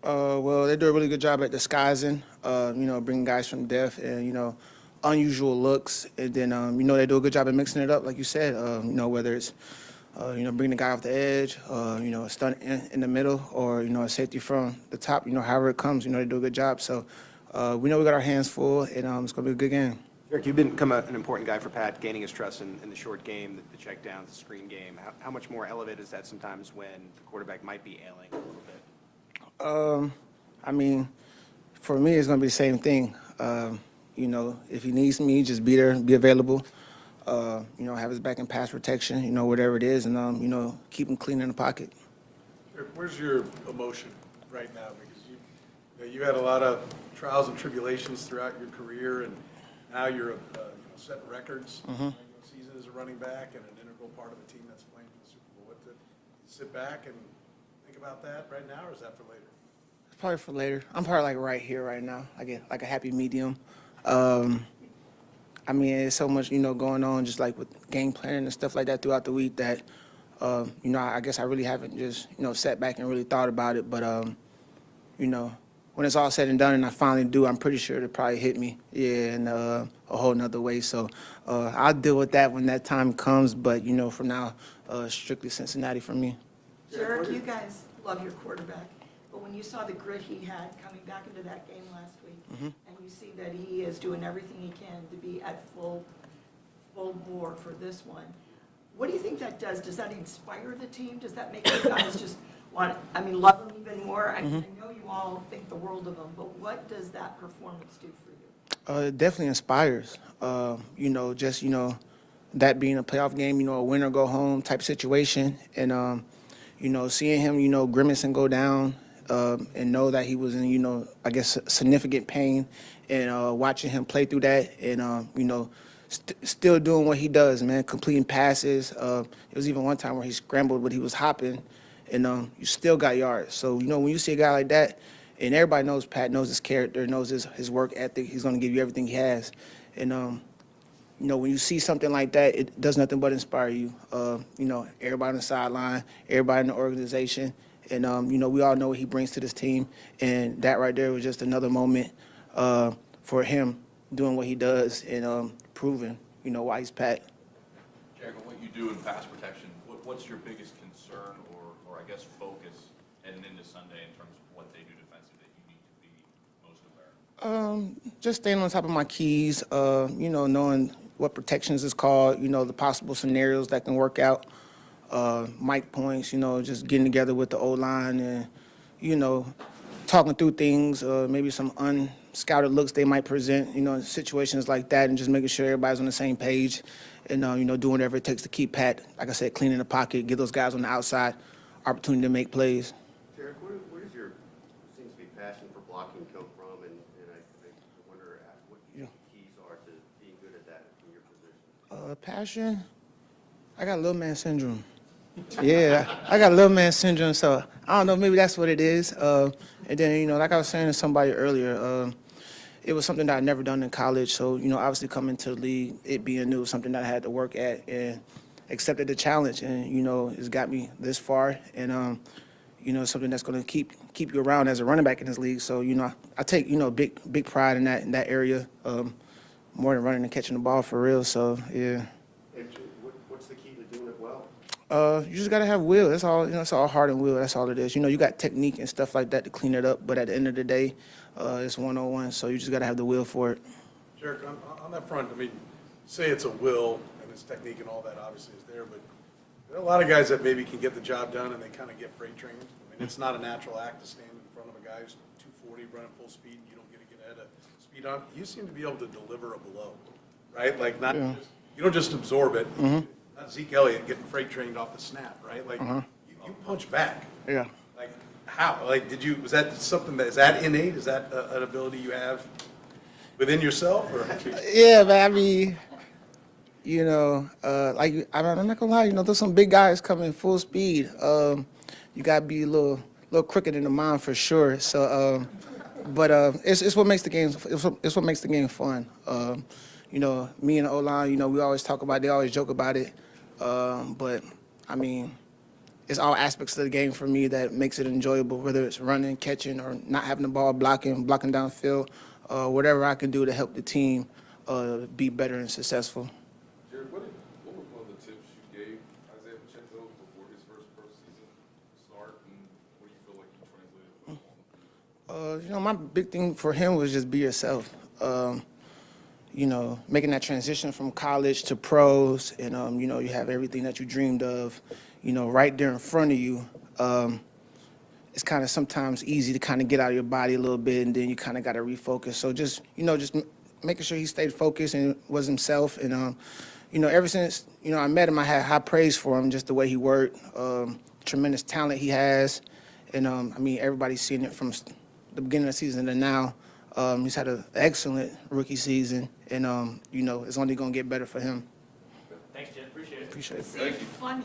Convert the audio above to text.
Well, they do a really good job at disguising, bringing guys from depth and, unusual looks. And then, they do a good job at mixing it up, like you said, whether it's, bringing the guy off the edge, a stunt in the middle, or, a safety from the top, however it comes, they do a good job. So we know we got our hands full, and it's going to be a good game. Eric, you've become an important guy for Pat, gaining his trust in the short game, the check downs, the screen game. How much more elevated is that sometimes when the quarterback might be ailing a little bit? For me, it's going to be the same thing. If he needs me, just be there, be available. Have his back in pass protection, whatever it is, and, keep him clean in the pocket. Where's your emotion right now? Because you had a lot of trials and tribulations throughout your career, and now you're setting records. Season as a running back and an integral part of a team that's playing for the Super Bowl. What, you sit back and think about that right now, or is that for later? Probably for later. I'm probably like right here, right now, like a happy medium. It's so much, going on just like with game planning and stuff like that throughout the week that, I guess I really haven't just, sat back and really thought about it. But, when it's all said and done and I finally do, I'm pretty sure it'll probably hit me, in a whole nother way. So I'll deal with that when that time comes. But, for now, strictly Cincinnati for me. Jerick, you guys love your quarterback. But when you saw the grit he had coming back into that game last week, and you see that he is doing everything he can to be at full bore for this one, what do you think that does? Does that inspire the team? Does that make you guys just love him even more? I know you all think the world of him, but what does that performance do for you? It definitely inspires. That being a playoff game, a win or go home type situation, and seeing him, grimace and go down. And know that he was in, significant pain, and watching him play through that, and still doing what he does, man, completing passes. It was even one time where he scrambled, but he was hopping, and you still got yards. So when you see a guy like that, and everybody knows Pat knows his character, knows his work ethic, he's going to give you everything he has, and when you see something like that, it does nothing but inspire you. Everybody on the sideline, everybody in the organization. And, we all know what he brings to this team. And that right there was just another moment for him doing what he does and proving, why he's Pat. Jerick, what you do in pass protection, what's your biggest concern or I guess focus heading into Sunday in terms of what they do defensively that you need to be most aware of? Just staying on top of my keys, knowing what protections is called, the possible scenarios that can work out. Mic points, just getting together with the O-line and, talking through things, maybe some unscouted looks they might present, situations like that, and just making sure everybody's on the same page and, doing whatever it takes to keep Pat, like I said, clean in the pocket, give those guys on the outside opportunity to make plays. Jerick, where does your seems to be passion for blocking come from? And I wonder what you think the keys are to being good at that in your position? Passion? I got little man syndrome. Yeah, I got little man syndrome, so I don't know, maybe that's what it is. And then, like I was saying to somebody earlier, it was something that I'd never done in college. So, obviously coming to the league, it being new, something that I had to work at and accepted the challenge. And, it's got me this far. And, something that's going to keep you around as a running back in this league. So, I take, big pride in that area, more than running and catching the ball for real. So, yeah. What's the key to doing it well? You just gotta have will. That's all. It's all heart and will. That's all it is. You got technique and stuff like that to clean it up, but at the end of the day, it's 1-on-1. So you just gotta have the will for it. Jerick, on that front, say it's a will and it's technique and all that obviously is there, but there are a lot of guys that maybe can get the job done and they kind of get freight trained. It's not a natural act to stand in front of a guy who's 240 running full speed and you don't get to get ahead of speed on. You seem to be able to deliver a blow, right? Like you don't just absorb it. Not Zeke Elliott getting freight trained off the snap, right? Like you punch back. Yeah. Like how? Like was that something is that innate? Is that an ability you have within yourself? Or? Yeah, but I'm not gonna lie. There's some big guys coming full speed. You gotta be a little crooked in the mind for sure. So, but it's what makes the game. It's what makes the game fun. Me and the O-line, we always talk about it. They always joke about it. But it's all aspects of the game for me that makes it enjoyable, whether it's running, catching, or not having the ball, blocking downfield, whatever I can do to help the team be better and successful. Jared, what was one of the tips you gave Isaiah Pacheco before his first pro season start, and what do you feel like you translated on the field? My big thing for him was just be yourself. Making that transition from college to pros, and you have everything that you dreamed of, right there in front of you. It's kind of sometimes easy to kind of get out of your body a little bit, and then you kind of got to refocus. So just making sure he stayed focused and was himself. And ever since I met him, I had high praise for him, just the way he worked, tremendous talent he has, and everybody's seen it from the beginning of the season to now. He's had an excellent rookie season, and it's only going to get better for him. Thanks, Jen. Appreciate it. Appreciate it. Say funny.